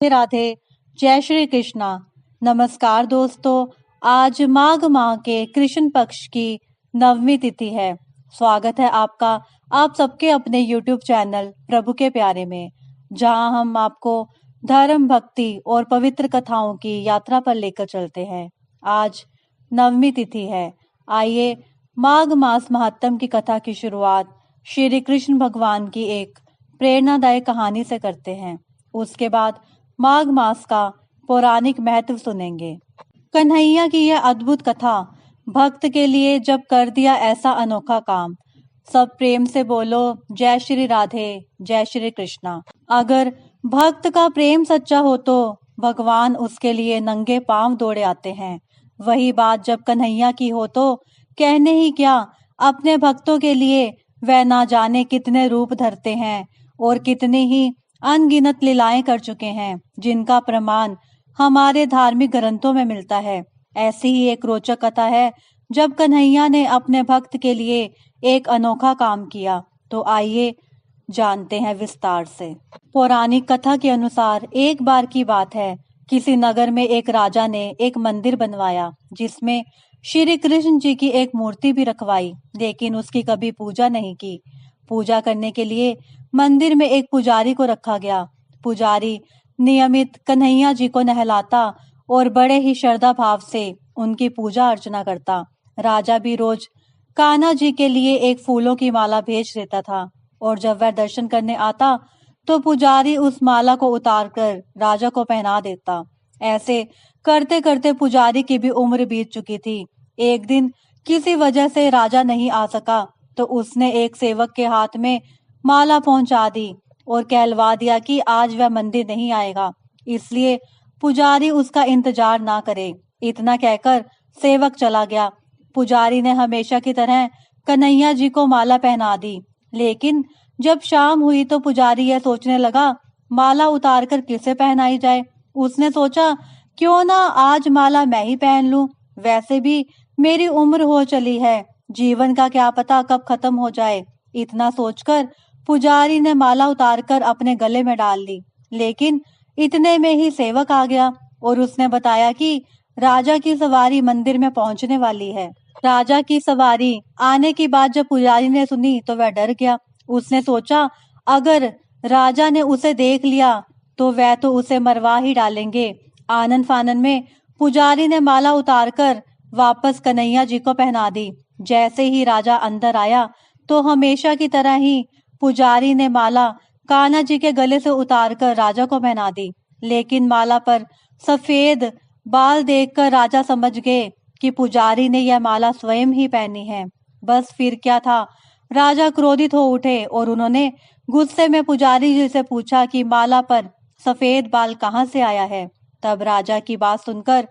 राधे राधे। जय श्री कृष्णा। नमस्कार दोस्तों, आज माघ माह के कृष्ण पक्ष की नवमी तिथि है। स्वागत है आपका आप सबके अपने YouTube चैनल प्रभु के प्यारे में, जहां हम आपको धर्म, भक्ति और पवित्र कथाओं की यात्रा पर लेकर चलते हैं। आज नवमी तिथि है। आइए माघ मास महात्म की कथा की शुरुआत श्री कृष्ण भगवान की एक प्रेरणादायक कहानी से करते हैं। उसके बाद माघ मास का पौराणिक महत्व सुनेंगे। कन्हैया की यह अद्भुत कथा, भक्त के लिए जब कर दिया ऐसा अनोखा काम। सब प्रेम से बोलो जय श्री राधे, जय श्री कृष्णा। अगर भक्त का प्रेम सच्चा हो तो भगवान उसके लिए नंगे पांव दौड़े आते हैं। वही बात जब कन्हैया की हो तो कहने ही क्या, अपने भक्तों के लिए वह ना जाने कितने रूप धरते हैं और कितनी ही अनगिनत लीलाएं कर चुके हैं, जिनका प्रमाण हमारे धार्मिक ग्रंथों में मिलता है। ऐसी ही एक रोचक कथा है जब कन्हैया ने अपने भक्त के लिए एक अनोखा काम किया। तो आइए जानते हैं विस्तार से। पौराणिक कथा के अनुसार एक बार की बात है, किसी नगर में एक राजा ने एक मंदिर बनवाया जिसमें श्री कृष्ण जी की एक मूर्ति भी रखवाई, लेकिन उसकी कभी पूजा नहीं की। पूजा करने के लिए मंदिर में एक पुजारी को रखा गया। पुजारी नियमित कन्हैया जी को नहलाता और बड़े ही श्रद्धा भाव से उनकी पूजा अर्चना करता। राजा भी रोज कान्हा जी के लिए एक फूलों की माला भेज देता था, और जब वह दर्शन करने आता तो पुजारी उस माला को उतारकर राजा को पहना देता। ऐसे करते करते पुजारी की भी उम्र बीत चुकी थी। एक दिन किसी वजह से राजा नहीं आ सका तो उसने एक सेवक के हाथ में माला पहुंचा दी और कहलवा दिया कि आज वह मंदिर नहीं आएगा, इसलिए पुजारी उसका इंतजार ना करे। इतना कहकर सेवक चला गया। पुजारी ने हमेशा की तरह कन्हैया जी को माला पहना दी, लेकिन जब शाम हुई तो पुजारी यह सोचने लगा, माला उतारकर किसे पहनाई जाए। उसने सोचा, क्यों ना आज माला मैं ही पहन लूं। वैसे भी मेरी उम्र हो चली है, जीवन का क्या पता कब खत्म हो जाए। इतना सोचकर पुजारी ने माला उतारकर अपने गले में डाल ली, लेकिन इतने में ही सेवक आ गया और उसने बताया कि राजा की सवारी मंदिर में पहुंचने वाली है। राजा की सवारी आने की बात जब पुजारी ने सुनी तो वह डर गया। उसने सोचा, अगर राजा ने उसे देख लिया तो वह तो उसे मरवा ही डालेंगे। आनन फानन में पुजारी ने माला उतारकर वापस कन्हैया जी को पहना दी। जैसे ही राजा अंदर आया तो हमेशा की तरह ही पुजारी ने माला कान्हा जी के गले से उतारकर राजा को पहना दी, लेकिन माला पर सफेद बाल देखकर राजा समझ गए कि पुजारी ने यह माला स्वयं ही पहनी है। बस फिर क्या था, राजा क्रोधित हो उठे और उन्होंने गुस्से में पुजारी जी से पूछा कि माला पर सफेद बाल कहाँ से आया है। तब राजा की बात सुनकर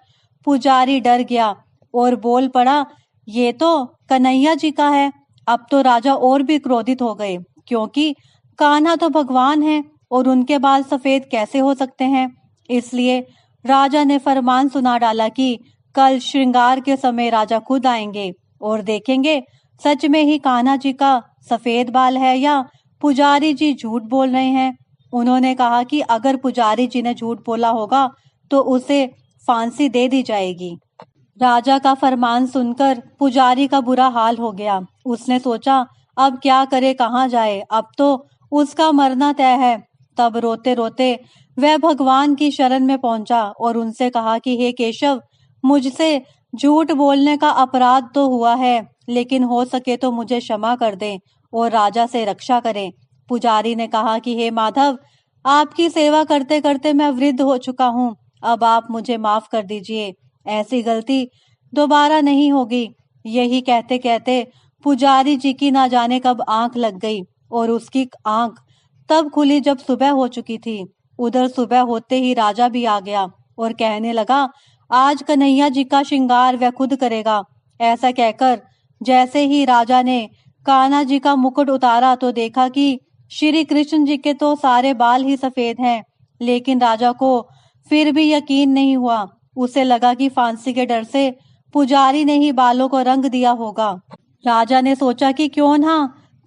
पुजारी डर गया और बोल पड़ा, ये तो कन्हैया जी का है। अब तो राजा और भी क्रोधित हो गए, क्योंकि कान्हा तो भगवान है और उनके बाल सफेद कैसे हो सकते हैं। इसलिए राजा ने फरमान सुना डाला कि कल श्रृंगार के समय राजा खुद आएंगे और देखेंगे सच में ही कान्हा जी का सफेद बाल है या पुजारी जी झूठ बोल रहे हैं। उन्होंने कहा कि अगर पुजारी जी ने झूठ बोला होगा तो उसे फांसी दे दी जाएगी। राजा का फरमान सुनकर पुजारी का बुरा हाल हो गया। उसने सोचा, अब क्या करे, कहाँ जाए, अब तो उसका मरना तय है। तब रोते रोते वह भगवान की शरण में पहुंचा और उनसे कहा कि हे केशव, मुझसे झूठ बोलने का अपराध तो हुआ है, लेकिन हो सके तो मुझे क्षमा कर दें और राजा से रक्षा करें। पुजारी ने कहा कि हे माधव, आपकी सेवा करते करते मैं वृद्ध हो चुका हूँ, अब आप मुझे माफ कर दीजिए, ऐसी गलती दोबारा नहीं होगी। यही कहते कहते पुजारी जी की ना जाने कब आंख लग गई और उसकी आंख तब खुली जब सुबह हो चुकी थी। उधर सुबह होते ही राजा भी आ गया और कहने लगा, आज कन्हैया जी का श्रृंगार वह खुद करेगा। ऐसा कहकर जैसे ही राजा ने कान्हा जी का मुकुट उतारा तो देखा कि श्री कृष्ण जी के तो सारे बाल ही सफेद हैं, लेकिन राजा को फिर भी यकीन नहीं हुआ। उसे लगा कि फांसी के डर से पुजारी ने ही बालों को रंग दिया होगा। राजा ने सोचा कि क्यों ना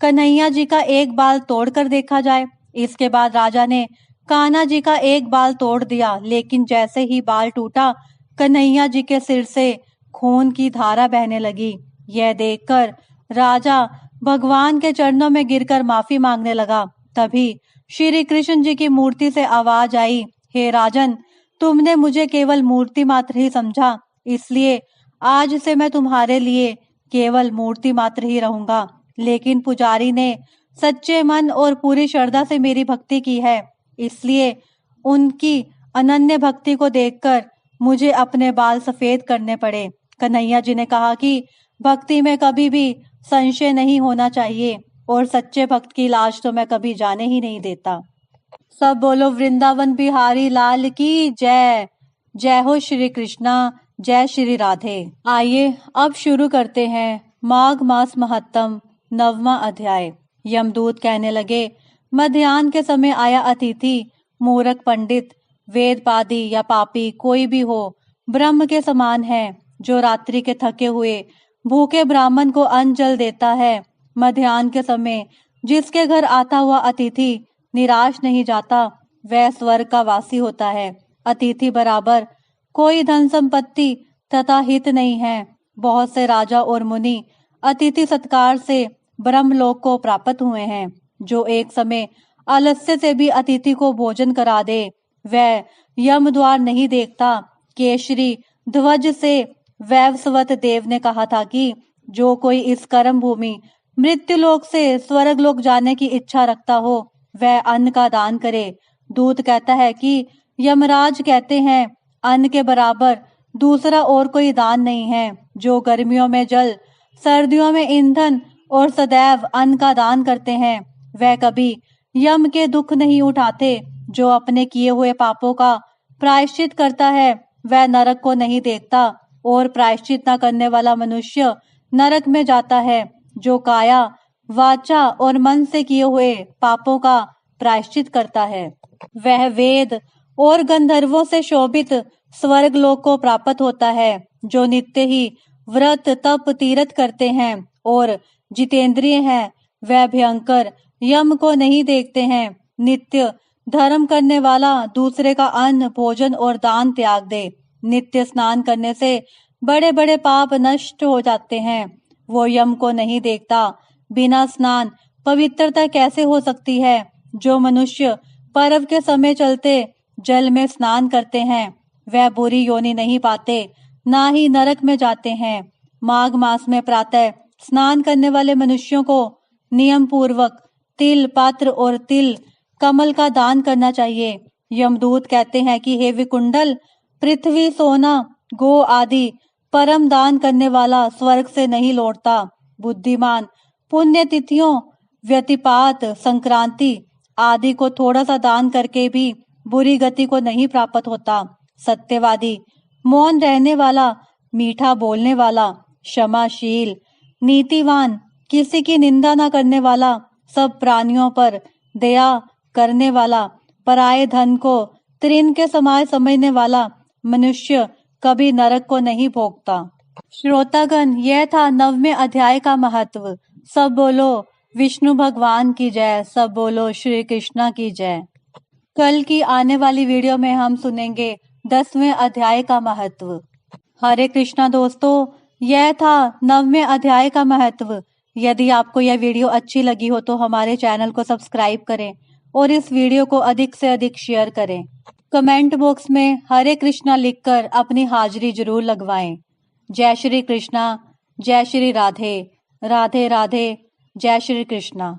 कन्हैया जी का एक बाल तोड़कर देखा जाए। इसके बाद राजा ने कान्हा जी का एक बाल तोड़ दिया, लेकिन जैसे ही बाल टूटा, कन्हैया जी के सिर से खून की धारा बहने लगी। यह देखकर राजा भगवान के चरणों में गिरकर माफी मांगने लगा। तभी श्री कृष्ण जी की मूर्ति से आवाज आई, हे राजन, तुमने मुझे केवल मूर्ति मात्र ही समझा, इसलिए आज से मैं तुम्हारे लिए केवल मूर्ति मात्र ही रहूंगा। लेकिन पुजारी ने सच्चे मन और पूरी श्रद्धा से मेरी भक्ति की है, इसलिए उनकी अनन्य भक्ति को देखकर मुझे अपने बाल सफेद करने पड़े। कन्हैया जी ने कहा कि भक्ति में कभी भी संशय नहीं होना चाहिए और सच्चे भक्त की लाज तो मैं कभी जाने ही नहीं देता। सब बोलो वृंदावन बिहारी लाल की जय। जय हो श्री कृष्णा, जय श्री राधे। आइए अब शुरू करते हैं माघ मास महत्तम 9वां अध्याय। यमदूत कहने लगे, मध्याह्न के समय आया अतिथि, मूर्ख पंडित, वेदपादी या पापी कोई भी हो, ब्रह्म के समान है, जो रात्रि के थके हुए भूखे ब्राह्मण को अन्न जल देता है। मध्याह्न के समय जिसके घर आता हुआ अतिथि निराश नहीं जाता, वह स्वर्ग का वासी होता है। अतिथि बराबर कोई धन संपत्ति तथा हित नहीं है। बहुत से राजा और मुनि अतिथि सत्कार से ब्रह्मलोक को प्राप्त हुए हैं। जो एक समय आलस्य से भी अतिथि को भोजन करा दे, वह यम द्वार नहीं देखता। केशरी ध्वज से वैवस्वत देव ने कहा था कि जो कोई इस कर्म भूमि मृत्युलोक से स्वर्गलोक जाने की इच्छा रखता हो, वह अन्न का दान करे। दूत कहता है कि यमराज कहते हैं, अन्न के बराबर दूसरा और कोई दान नहीं है। जो गर्मियों में जल, सर्दियों में ईंधन और सदैव अन्न का दान करते हैं, वह कभी यम के दुख नहीं उठाते। जो अपने किए हुए पापों का प्रायश्चित करता है, वह नरक को नहीं देखता, और प्रायश्चित न करने वाला मनुष्य नरक में जाता है। जो काया, वाचा और मन से किए हुए पापों का प्रायश्चित करता है, वह वेद और गंधर्वों से शोभित स्वर्ग लोक को प्राप्त होता है। जो नित्य ही व्रत तप तीर्थ करते हैं और जितेंद्रिय हैं, वह भयंकर यम को नहीं देखते हैं। नित्य धर्म करने वाला दूसरे का अन्न, भोजन और दान त्याग दे। नित्य स्नान करने से बड़े बड़े पाप नष्ट हो जाते हैं। वो यम को नहीं देखता। बिना स्नान पवित्रता कैसे हो सकती है? जो मनुष्य पर्व के समय चलते जल में स्नान करते हैं, वह बुरी योनि नहीं पाते, ना ही नरक में जाते हैं। माघ मास में प्रातः स्नान करने वाले मनुष्यों को नियम पूर्वक तिल पात्र और तिल कमल का दान करना चाहिए। यमदूत कहते हैं कि हे विकुंडल, पृथ्वी, सोना, गो आदि परम दान करने वाला स्वर्ग से नहीं लौटता। बुद्धिमान पुण्य तिथियों, व्यतिपात, संक्रांति आदि को थोड़ा सा दान करके भी बुरी गति को नहीं प्राप्त होता। सत्यवादी, मौन रहने वाला, मीठा बोलने वाला, क्षमाशील, नीतिवान, किसी की निंदा न करने वाला, सब प्राणियों पर दया करने वाला, पराये धन को तृण के समान समझने वाला मनुष्य कभी नरक को नहीं भोगता। श्रोतागण, यह था 9वें अध्याय का महत्व। सब बोलो विष्णु भगवान की जय, सब बोलो श्री कृष्णा की जय। कल की आने वाली वीडियो में हम सुनेंगे 10वें अध्याय का महत्व। हरे कृष्णा दोस्तों, यह था 9वें अध्याय का महत्व। यदि आपको यह वीडियो अच्छी लगी हो तो हमारे चैनल को सब्सक्राइब करें और इस वीडियो को अधिक से अधिक शेयर करें। कमेंट बॉक्स में हरे कृष्णा लिखकर अपनी हाजिरी जरूर लगवाएं। जय श्री कृष्णा, जय श्री राधे, राधे राधे, जय श्री कृष्णा।